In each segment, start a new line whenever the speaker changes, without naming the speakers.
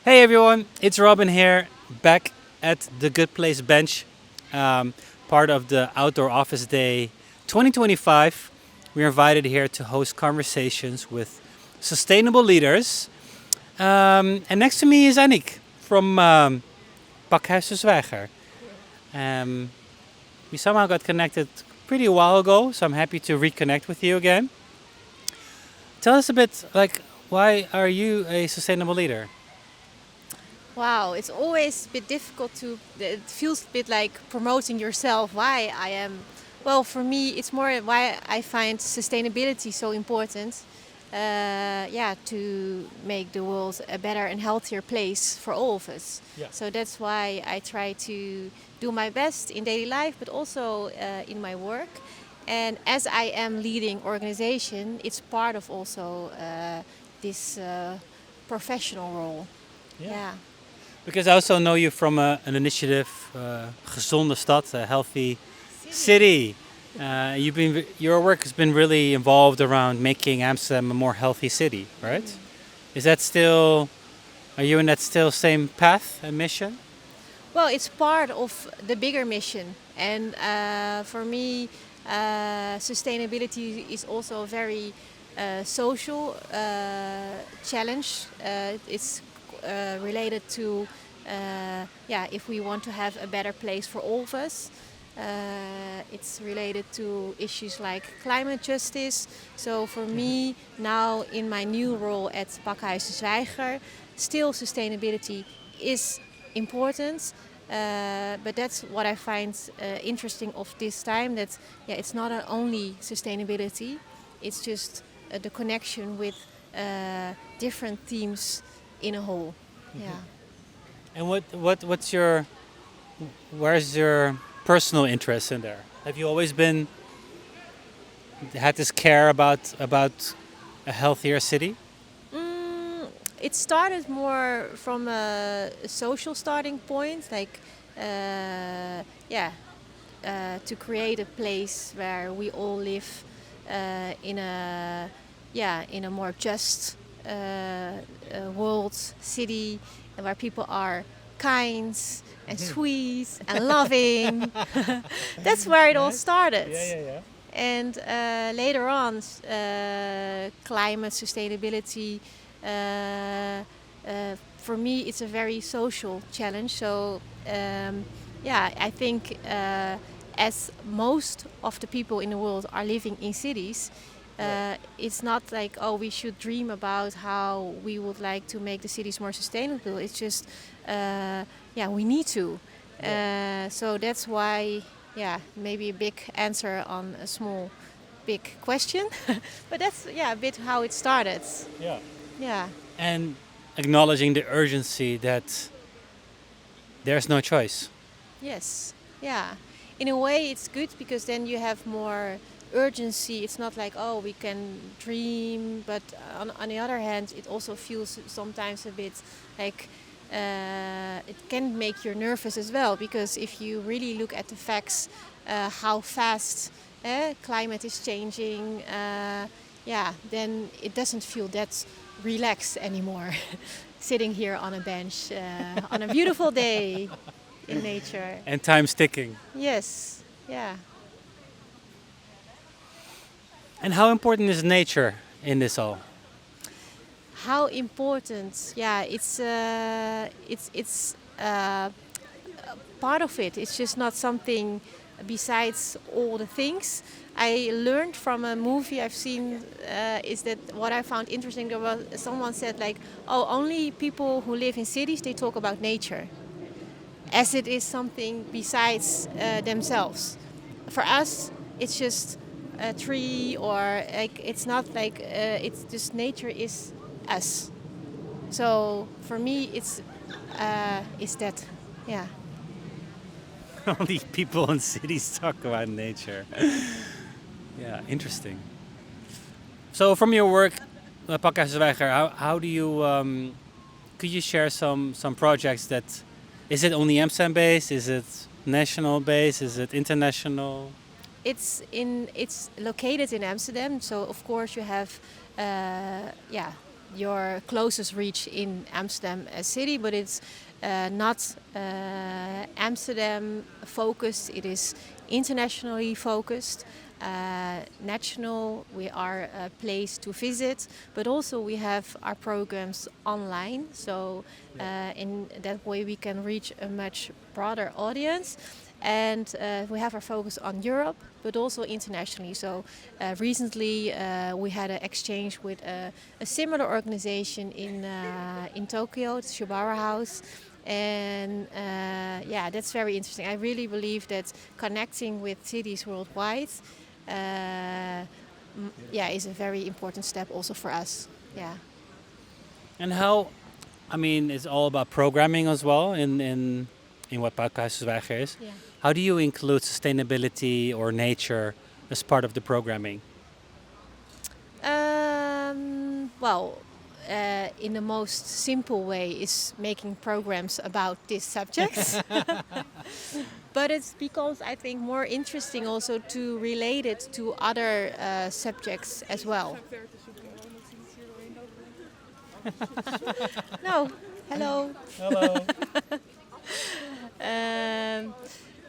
Hey everyone, it's Robin here, back at the Good Place bench, um, part of the Outdoor Office Day 2025. We're invited here to host conversations with sustainable leaders. And next to me is Annick from Pakhuis Zwijger. Um, we somehow got connected pretty a while ago, so I'm happy to reconnect with you again. Tell us a bit, like, why are you a sustainable leader?
Wow, it's always a bit difficult to. It feels a bit like promoting yourself. Why I am. Well, for me, it's more why I find sustainability so important. Yeah, to make the world a better and healthier place for all of us.
Yeah.
So that's why I try to do my best in daily life, but also in my work. And as I am leading organization, it's part of also this professional role. Yeah.
Because I also know you from an initiative, Gezonde Stad, a healthy city. Your work has been really involved around making Amsterdam a more healthy city, right? Is that still? Are you in that still same path and mission?
Well, it's part of the bigger mission, and for me, sustainability is also a very social challenge. It's related to, yeah, if we want to have a better place for all of us. It's related to issues like climate justice. So for me, now in my new role at Pakhuis Zwijger, still sustainability is important. But that's what I find interesting of this time. That yeah, it's not only sustainability; it's just the connection with different themes in a whole. Yeah.
And where's your personal interest in there? Have you always been had this care about a healthier city?
It started more from a social starting point, like yeah, to create a place where we all live in a in a more just world, city, and where people are kind and sweet and loving. That's where it all started. And later on, climate sustainability. For me, it's a very social challenge. So, yeah, I think as most of the people in the world are living in cities, it's not like, oh, we should dream about how we would like to make the cities more sustainable. It's just, yeah, we need to. So that's why, yeah, maybe a big answer on a small, big question. But that's, yeah, a bit how it started. Yeah.
And acknowledging the urgency that there's no choice.
Yes. Yeah. In a way, it's good because then you have more urgency. It's not like, oh, we can dream, but on the other hand, it also feels sometimes a bit like it can make you nervous as well, because if you really look at the facts, how fast climate is changing, yeah, then it doesn't feel that relaxed anymore. Sitting here on a bench on a beautiful day in nature.
And time's ticking.
Yes, yeah.
And how important is nature in this all?
How important? Yeah, it's part of it. It's just not something besides all the things. I learned from a movie I've seen is that what I found interesting. There was someone said like, oh, only people who live in cities they talk about nature, as it is something besides themselves. For us, it's just a tree, or like it's not like it's just nature is us. So for me, it's that, yeah.
Only people in cities talk about nature. Yeah, interesting. So from your work, Pakhuis Zwijger, how do you could you share some projects that is it only Amsterdam based? Is it national based? Is it international?
It's located in Amsterdam, so of course you have yeah your closest reach in Amsterdam city, but it's not Amsterdam focused. It is internationally focused. National, we are a place to visit, but also we have our programs online. So in that way, we can reach a much broader audience. And we have our focus on Europe, but also internationally. So recently, we had an exchange with a similar organization in Tokyo, it's Shibara House. And yeah, that's very interesting. I really believe that connecting with cities worldwide, yeah, is a very important step also for us. Yeah.
And how, I mean, it's all about programming as well in what Pakhuis Zwijger is.
Yeah.
How do you include sustainability or nature as part of the programming?
Well, in the most simple way is making programs about these subjects. But it's because I think more interesting also to relate it to other subjects as well. No, hello.
Hello.
Um,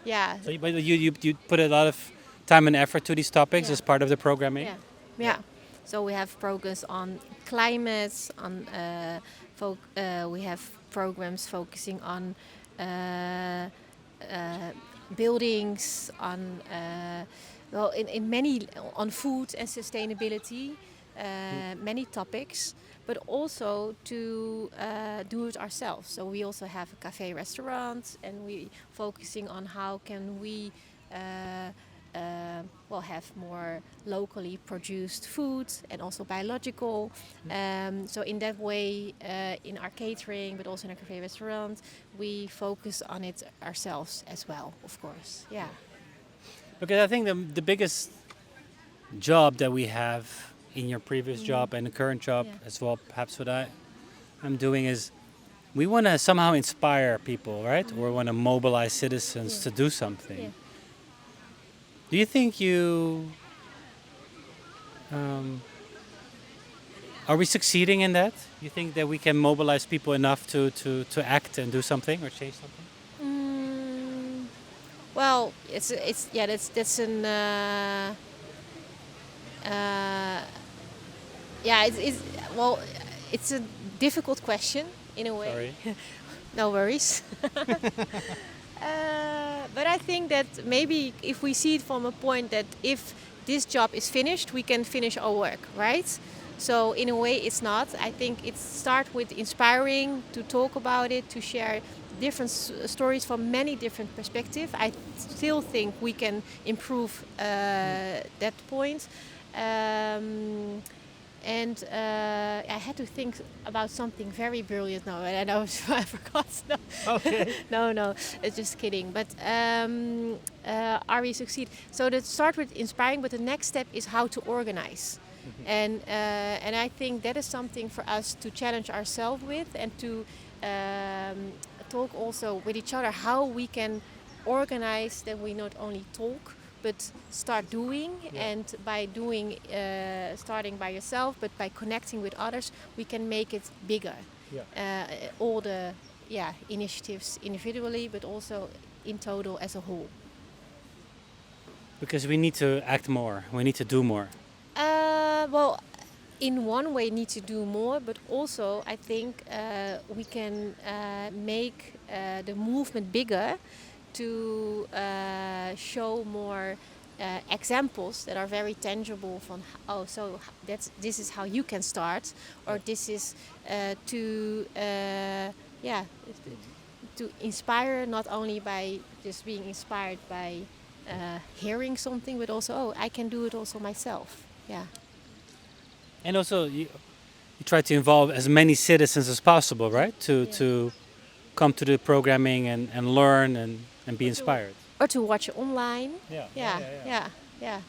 yeah,
But you put a lot of time and effort to these topics
Yeah.
as part of the programming?
yeah, yeah. So we have programs on climate, on we have programs focusing on buildings, on well, in many on food and sustainability, many topics, but also to do it ourselves. So we also have a cafe restaurant, and we focusing on how can we. Well, have more locally produced food and also biological. So in that way, in our catering, but also in our cafe restaurant, we focus on it ourselves as well, of course. Yeah.
Because I think the biggest job that we have in your previous job and the current job
Yeah.
as well, perhaps what I'm doing is we want to somehow inspire people, right? Or we want to mobilize citizens
Yeah.
to do something.
Yeah.
Do you think um, are we succeeding in that? You think that we can mobilize people enough to act and do something or change something?
Mm, well, it's yeah. That's an uh, yeah. It's well, it's a difficult question in a way.
Sorry.
No worries. But I think that maybe if we see it from a point that if this job is finished, we can finish our work, right? So in a way, it's not. I think it starts with inspiring to talk about it, to share different stories from many different perspectives. I still think we can improve that point. Um, and I had to think about something very brilliant now, and I know I forgot. No,
Okay.
no, just kidding. But are we succeed? So that start with inspiring, but the next step is how to organize. And I think that is something for us to challenge ourselves with, and to talk also with each other how we can organize that we not only talk but start doing. And by doing, starting by yourself, but by connecting with others, we can make it bigger. All the initiatives individually, but also in total as a whole.
Because we need to act more. We need to do more.
Well, in one way, need to do more, but also I think we can make the movement bigger to show more examples that are very tangible. From this is how you can start, or this is to to inspire, not only by just being inspired by hearing something, but also I can do it also myself. Yeah.
And also, you try to involve as many citizens as possible, right? To come to the programming and learn and be inspired.
Or to watch it online.
Yeah.
Yeah.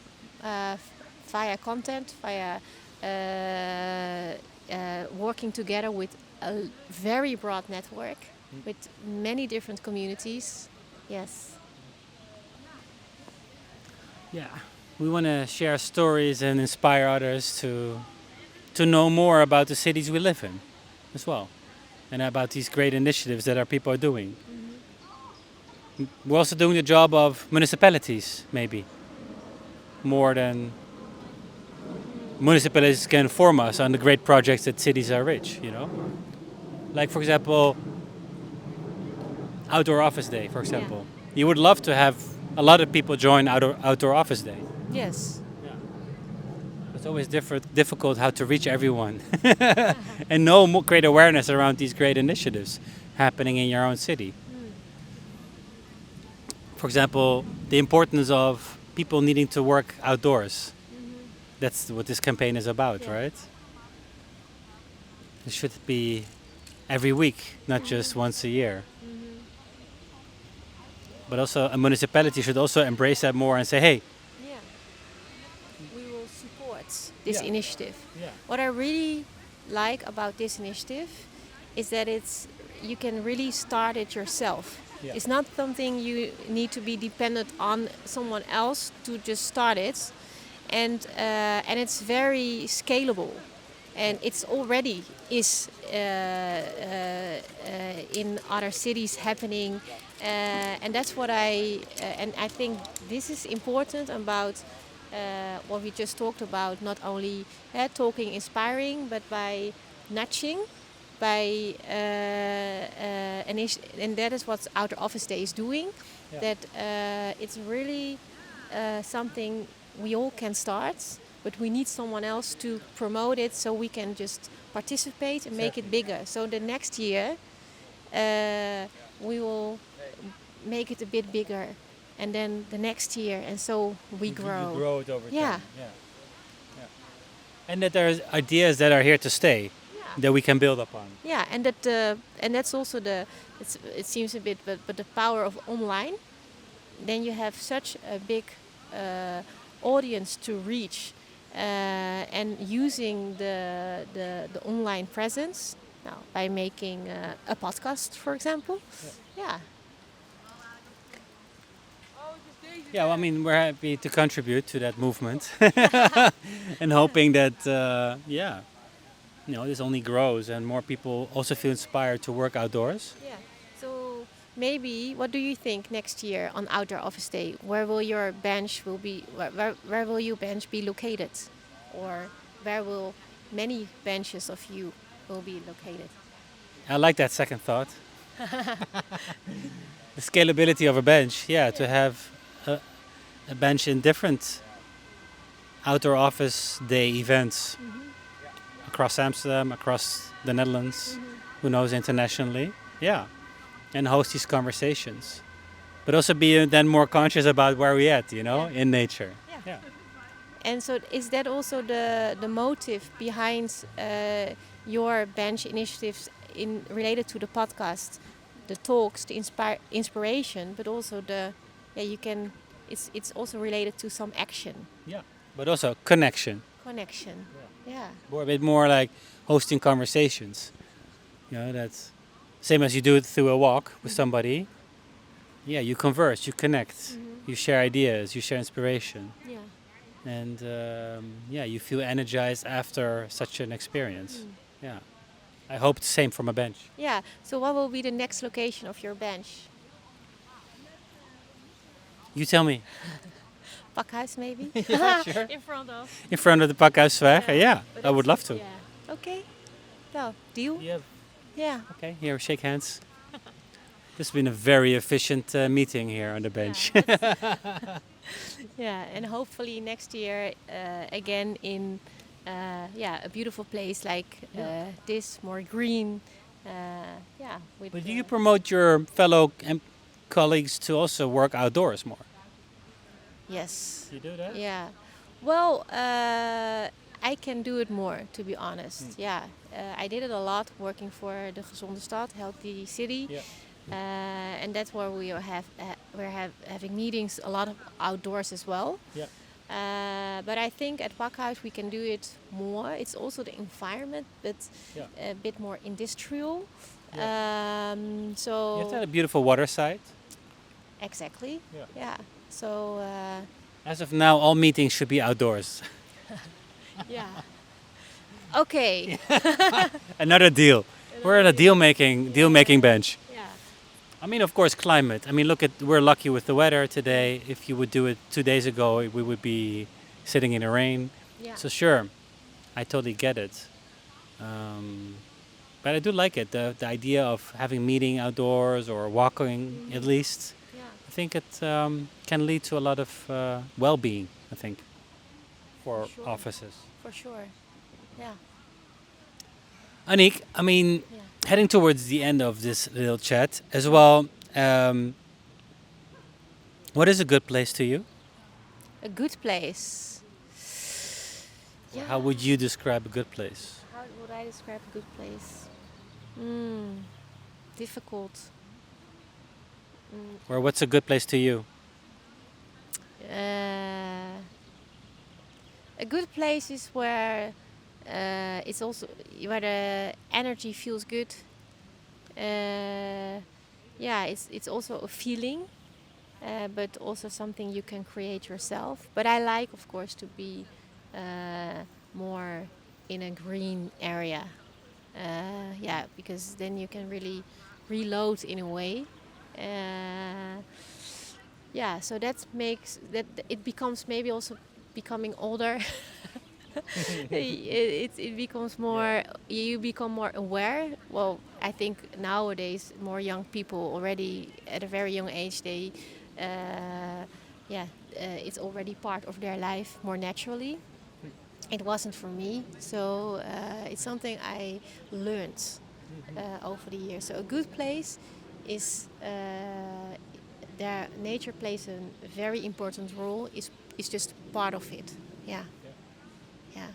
Via content, via working together with a very broad network, with many different communities. Yes.
Yeah. We want to share stories and inspire others to know more about the cities we live in as well, and about these great initiatives that our people are doing. We're also doing the job of municipalities, maybe, more than municipalities can inform us on the great projects that cities are rich, you know? Like, for example, Outdoor Office Day, for example. You would love to have a lot of people join Outdoor Office Day.
Yes.
It's always difficult how to reach everyone and know more great awareness around these great initiatives happening in your own city. For example, the importance of people needing to work outdoors. That's what this campaign is about, right? It should be every week, not just once a year. But also a municipality should also embrace that more and say, hey,
Yeah. We will support this
Yeah.
initiative.
Yeah.
What I really like about this initiative is that you can really start it yourself.
Yeah.
It's not something you need to be dependent on someone else to just start it, and it's very scalable, and it's already is in other cities happening, and that's what I think this is important about what we just talked about. Not only talking, inspiring, but by nudging, by and that is what Outer Office Day is doing.
Yeah.
That it's really something we all can start, but we need someone else to promote it so we can just participate and make it bigger. So the next year we will make it a bit bigger, and then the next year, and so we grow.
You grow it over
Yeah.
time. Yeah. And that there's ideas that are here to stay that we can build upon.
Yeah, and that's also it seems a bit, but the power of online. Then you have such a big audience to reach, and using the online presence now by making a podcast, for example. Yeah.
Yeah, well, I mean, we're happy to contribute to that movement and hoping that, this only grows and more people also feel inspired to work outdoors.
Yeah. So maybe, what do you think next year on Outdoor Office Day? Where will your bench will be? Where will your bench be located, or where will many benches of you will be located?
I like that second thought. The scalability of a bench, to have a bench in different outdoor office day events across Amsterdam, across the Netherlands, who knows, internationally. Yeah, and host these conversations. But also be then more conscious about where we're at, in nature. Yeah.
And so is that also the motive behind your bench initiatives related to the podcast, the talks, the inspiration, but also it's also related to some action.
Yeah. But also connection.
Connection. Yeah.
Or a bit more like hosting conversations. That's same as you do it through a walk with somebody. Yeah, you converse, you connect, you share ideas, you share inspiration.
Yeah.
And you feel energized after such an experience. Yeah. I hope the same from a bench.
Yeah. So what will be the next location of your bench?
You tell me.
Pakhuis, maybe?
Sure.
In
In front of the Pakhuis Zwijger, I would love to.
Yeah. Okay. Well, deal?
Yeah.
Yeah.
Okay, here, shake hands. This has been a very efficient meeting here on the bench.
Yeah, and hopefully next year again in a beautiful place like this, more green.
But do you promote your fellow colleagues to also work outdoors more?
Yes.
You do that?
Yeah. Well, I can do it more, to be honest. Yeah. I did it a lot working for the Gezonde Stad, Healthy City.
Yeah.
And that's where we're having meetings a lot of outdoors as well.
Yeah.
But I think at Pakhuis we can do it more. It's also the environment, but a bit more industrial. So
You have to have a beautiful water side.
exactly. Yeah. So
As of now, all meetings should be outdoors.
yeah. Okay.
Another deal. We're at a deal making bench.
Yeah.
I mean, of course, climate. I mean, look at we're lucky with the weather today. If you would do it 2 days ago, we would be sitting in the rain.
Yeah.
So sure, I totally get it. Um, but I do like it. The idea of having meeting outdoors or walking at least.
Yeah.
I think it can lead to a lot of well-being. I think for
Sure.
offices.
For sure. Yeah.
Annick, I mean,
Yeah.
heading towards the end of this little chat as well. Um, what is a good place to you?
A good place. Yeah.
How would you describe a good place?
How would I describe a good place? Difficult.
Or what's a good place to you?
A good place is where it's also where the energy feels good. Yeah, it's also a feeling, but also something you can create yourself. But I like, of course, to be more in a green area. Yeah, because then you can really reload in a way. Yeah, so that makes that it becomes maybe also becoming older. It becomes more, you become more aware. Well, I think nowadays more young people already at a very young age, they yeah, it's already part of their life more naturally. It wasn't for me, so it's something I learned over the years. So a good place is there. Nature plays a very important role. Is just part of it. Yeah, yeah,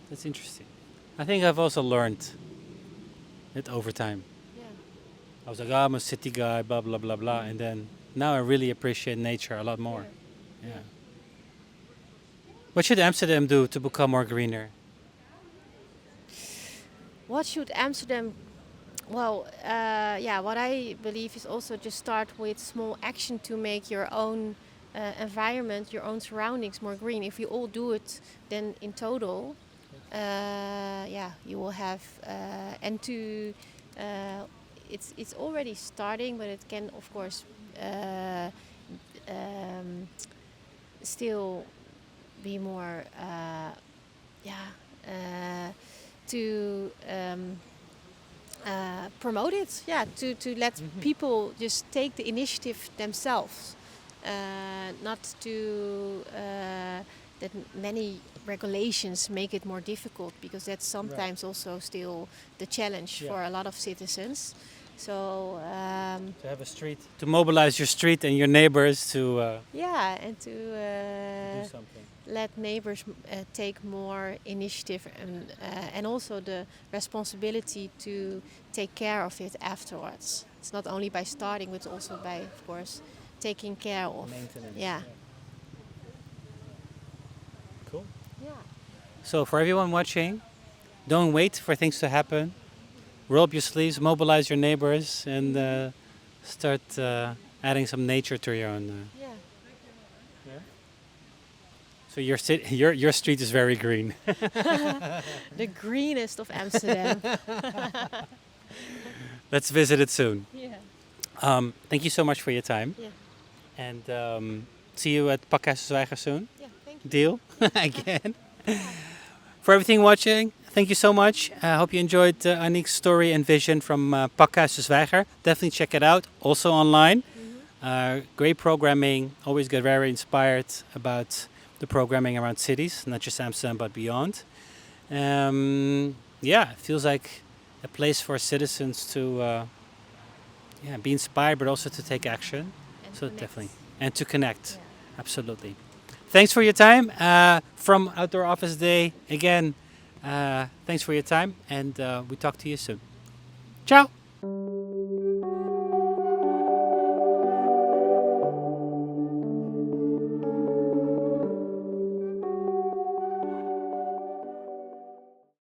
That's interesting. I think I've also learned it over time.
yeah.
I was like, oh, I'm a city guy, blah, blah, blah, blah. And then now I really appreciate nature a lot more. Yeah. What should Amsterdam do to become more greener?
What should Amsterdam? Well, yeah. What I believe is also just start with small action to make your own environment, your own surroundings more green. If you all do it, then in total, yeah, you will have and to. It's already starting, but it can of course um, still be more. Yeah. To promote it, yeah, to let people just take the initiative themselves, not to that many regulations make it more difficult, because that's sometimes also still the challenge for a lot of citizens. So
To have a street. To mobilize your street and your neighbors to
yeah, and to
do something.
let neighbors take more initiative, and also the responsibility to take care of it afterwards. It's not only by starting, but also by, of course, taking care of.
Maintenance.
Yeah.
Cool.
Yeah.
So for everyone watching, don't wait for things to happen. Roll up your sleeves, mobilize your neighbors, and start adding some nature to your own.
Yeah.
So your street is very green.
The greenest of Amsterdam.
Let's visit it soon.
Yeah.
Thank you so much for your time,
Yeah.
and see you at Pakhuis Zwijger soon.
Yeah. Thank you.
Deal again. For everything watching, thank you so much. I hope you enjoyed Annick's story and vision from Pakhuis Zwijger. Definitely check it out. Also online. Great programming. Always get very inspired about the programming around cities, not just Amsterdam but beyond. Yeah, it feels like a place for citizens to yeah, be inspired, but also to take action.
And
So
connect.
definitely, and to connect.
Yeah.
Absolutely. Thanks for your time. From Outdoor Office Day again. Thanks for your time, and we talk to you soon. Ciao.